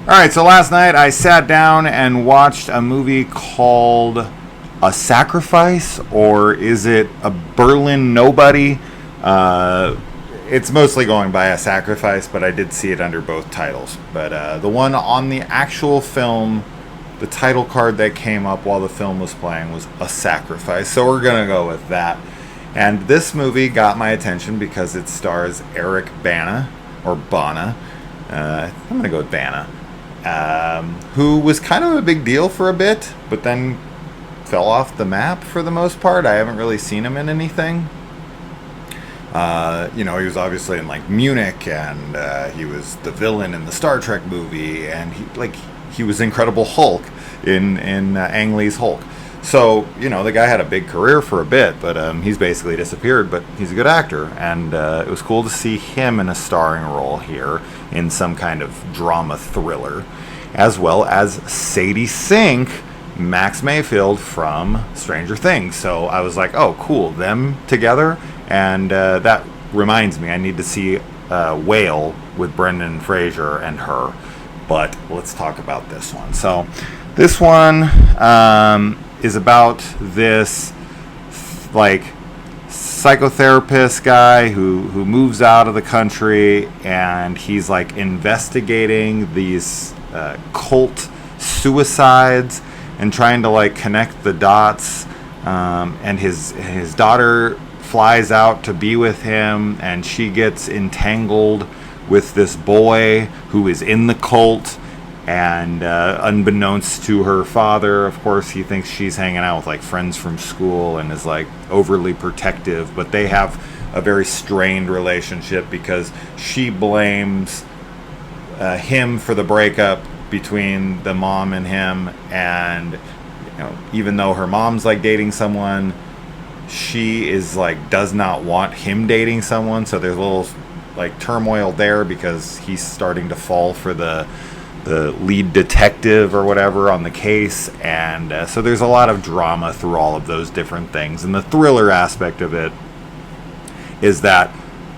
All right, so last night I sat down and watched a movie called A Sacrifice, or is it A Berlin Nobody? It's mostly going by A Sacrifice, but I did see it under both titles. But the one on the actual film, the title card that came up while the film was playing was A Sacrifice. So we're going to go with that. And this movie got my attention because it stars Eric Bana, or Bana. I'm going to go with Bana. Who was kind of a big deal for a bit, but then fell off the map for the most part. I haven't really seen him in anything. He was obviously in like Munich, and he was the villain in the Star Trek movie, and he was Incredible Hulk in Ang Lee's Hulk. So, the guy had a big career for a bit, but he's basically disappeared, but he's a good actor, and it was cool to see him in a starring role here in some kind of drama thriller, as well as Sadie Sink, Max Mayfield from Stranger Things. So I was like, oh, cool, them together, and that reminds me, I need to see Whale with Brendan Fraser and her, but let's talk about this one. So this one is about this psychotherapist guy who moves out of the country, and he's investigating these cult suicides and trying to connect the dots, and his daughter flies out to be with him, and she gets entangled with this boy who is in the cult. And unbeknownst to her father, of course, he thinks she's hanging out with friends from school and is overly protective. But they have a very strained relationship because she blames him for the breakup between the mom and him. And even though her mom's dating someone, she is does not want him dating someone. So there's a little turmoil there because he's starting to fall for the lead detective or whatever on the case, and so there's a lot of drama through all of those different things. And the thriller aspect of it is that,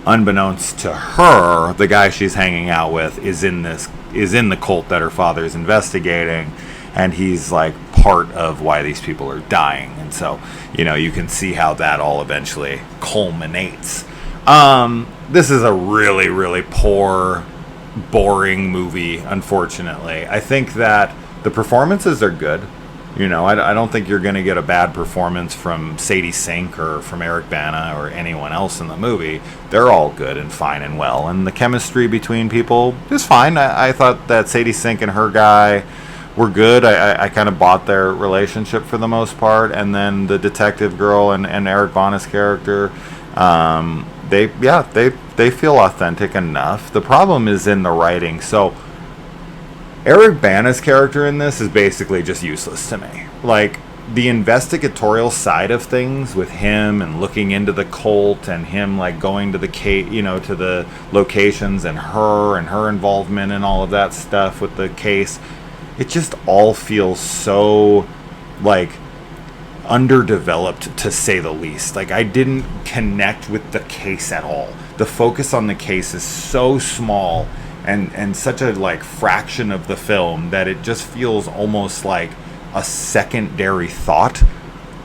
unbeknownst to her, the guy she's hanging out with is in the cult that her father's investigating, and he's part of why these people are dying. And so you can see how that all eventually culminates. This is a really, really poor, boring movie, unfortunately. I think that the performances are good. I don't think you're going to get a bad performance from Sadie Sink or from Eric Bana or anyone else in the movie. They're all good and fine and well. And the chemistry between people is fine. I thought that Sadie Sink and her guy were good. I kind of bought their relationship for the most part. And then the detective girl and Eric Bana's character, they feel authentic enough. The problem is in the writing. So Eric Bana's character in this is basically just useless to me. The investigatorial side of things with him and looking into the cult and him going to the to the locations, and her involvement and all of that stuff with the case, it just all feels so underdeveloped, to say the least. I didn't connect with the case at all. The focus on the case is so small and such a fraction of the film that it just feels almost like a secondary thought,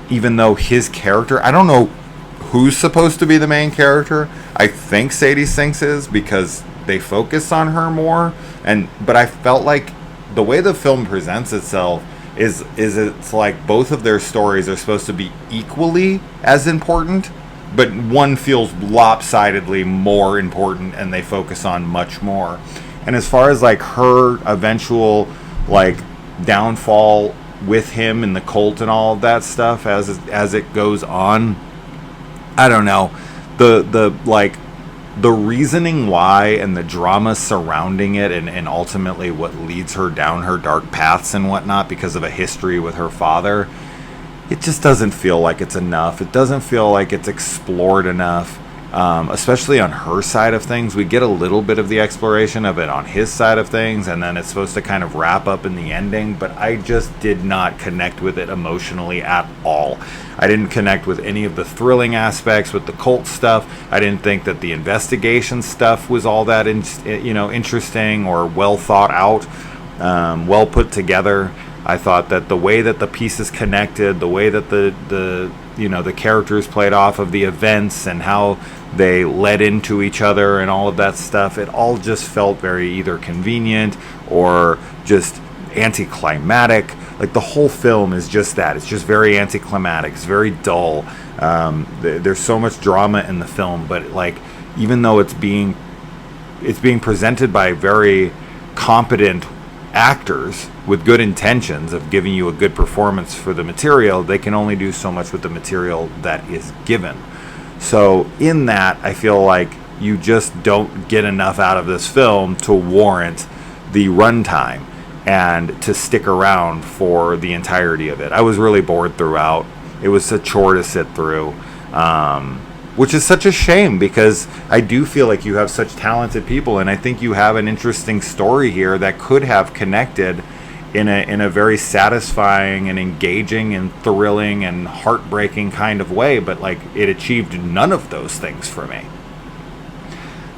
even though his character, I don't know who's supposed to be the main character. I think Sadie Sink is, because they focus on her more, but I felt the way the film presents itself is it's both of their stories are supposed to be equally as important, but one feels lopsidedly more important, and they focus on much more. And as far as her eventual downfall with him and the cult and all of that stuff as it goes on, I don't know, the reasoning why and the drama surrounding it, and ultimately what leads her down her dark paths and whatnot because of a history with her father, it just doesn't feel like it's enough. It doesn't feel like it's explored enough, especially on her side of things. We get a little bit of the exploration of it on his side of things, and then it's supposed to kind of wrap up in the ending, but I just did not connect with it emotionally at all. I didn't connect with any of the thrilling aspects with the cult stuff. I didn't think that the investigation stuff was all that interesting or well thought out. well put together. I thought that the way that the pieces connected, the way that the characters played off of the events and how they led into each other and all of that stuff, it all just felt very either convenient or just anticlimactic. Like the whole film is just that. It's just very anticlimactic. It's very dull. There's so much drama in the film, but like even though it's being presented by very competent actors with good intentions of giving you a good performance for the material, they can only do so much with the material that is given. So in that, I feel like you just don't get enough out of this film to warrant the runtime and to stick around for the entirety of it. I was really bored throughout. It was a chore to sit through, which is such a shame because I do feel like you have such talented people, and I think you have an interesting story here that could have connected in a very satisfying and engaging and thrilling and heartbreaking kind of way, but like it achieved none of those things for me.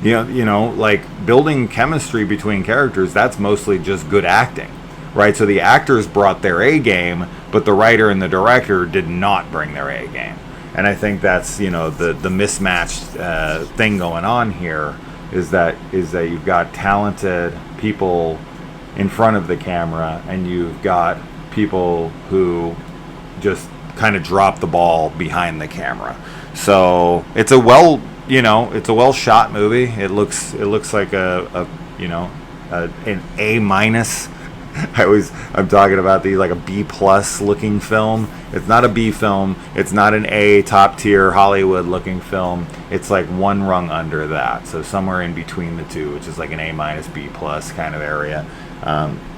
You know, like building chemistry between characters, that's mostly just good acting, right? So the actors brought their A game, but the writer and the director did not bring their A game. And I think that's, the mismatched thing going on here is that you've got talented people in front of the camera and you've got people who just kind of drop the ball behind the camera. So it's a well shot movie. It looks like an A minus. I'm talking about like a B plus looking film. It's not a B film. It's not an A top tier Hollywood looking film. It's like one rung under that. So somewhere in between the two, which is like an A minus B plus kind of area.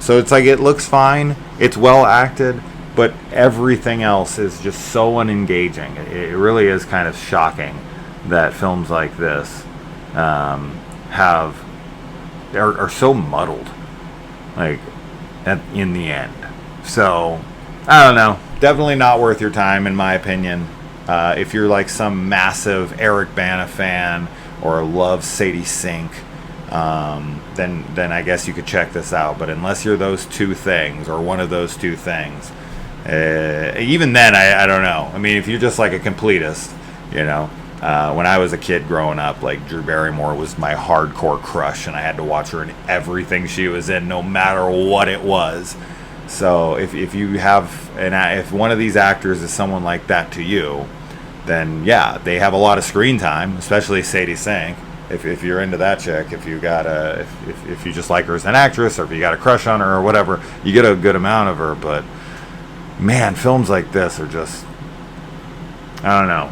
So it's like it looks fine. It's well acted, but everything else is just so unengaging. It really is kind of shocking that films like this are so muddled. Like. In the end. So, I don't know. Definitely not worth your time, in my opinion. If you're like some massive Eric Bana fan or love Sadie Sink, then I guess you could check this out. But unless you're those two things or one of those two things, even then, I don't know. I mean, if you're just like a completist, when I was a kid growing up, like Drew Barrymore was my hardcore crush, and I had to watch her in everything she was in, no matter what it was. So if you have if one of these actors is someone like that to you, then yeah, they have a lot of screen time, especially Sadie Sink. If you're into that chick, if you just like her as an actress, or if you got a crush on her or whatever, you get a good amount of her. But man, films like this are just, I don't know.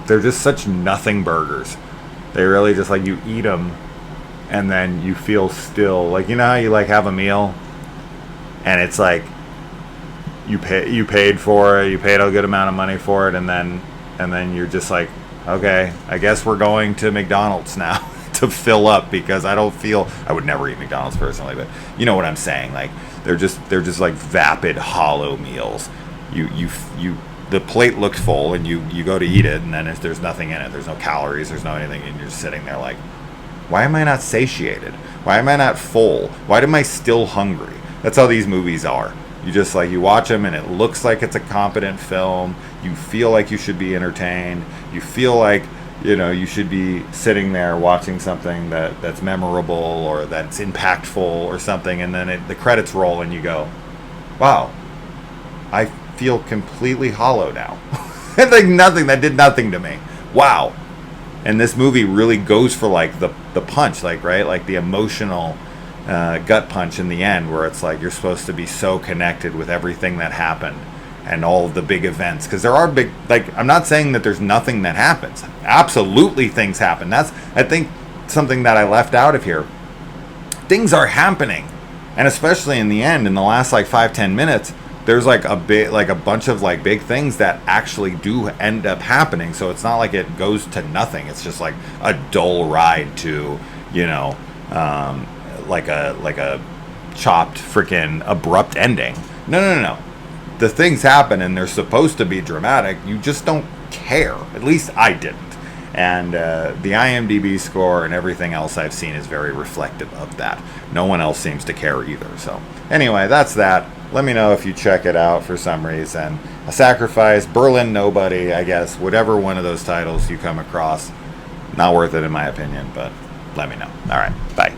They're just such nothing burgers. They really just like you eat them and then you feel still like, how you like have a meal and it's like you paid for it, you paid a good amount of money for it, and then you're just like, okay, I guess we're going to McDonald's now to fill up, because I would never eat McDonald's personally, but you know what I'm saying, like they're just like vapid hollow meals. The plate looked full, and you go to eat it, and then if there's nothing in it, there's no calories, there's no anything, and you're just sitting there like, why am I not satiated? Why am I not full? Why am I still hungry? That's how these movies are. You just like, you watch them, and it looks like it's a competent film. You feel like you should be entertained. You feel like, you should be sitting there watching something that's memorable or that's impactful or something, and then the credits roll, and you go, wow, I feel completely hollow now. It's like nothing, that did nothing to me. Wow. And this movie really goes for like the punch, like, right? Like the emotional gut punch in the end, where it's like you're supposed to be so connected with everything that happened and all of the big events. Because there are big, like, I'm not saying that there's nothing that happens. Absolutely things happen. That's, I think, something that I left out of here. Things are happening. And especially in the end, in the last like 5-10 minutes, there's like a bunch of like big things that actually do end up happening. So it's not like it goes to nothing. It's just like a dull ride to, like a chopped freaking abrupt ending. No. The things happen and they're supposed to be dramatic. You just don't care. At least I didn't. And the IMDb score and everything else I've seen is very reflective of that. No one else seems to care either. So anyway, that's that. Let me know if you check it out for some reason. A Sacrifice, Berlin Nobody, I guess, whatever one of those titles you come across. Not worth it in my opinion, but let me know. All right, bye.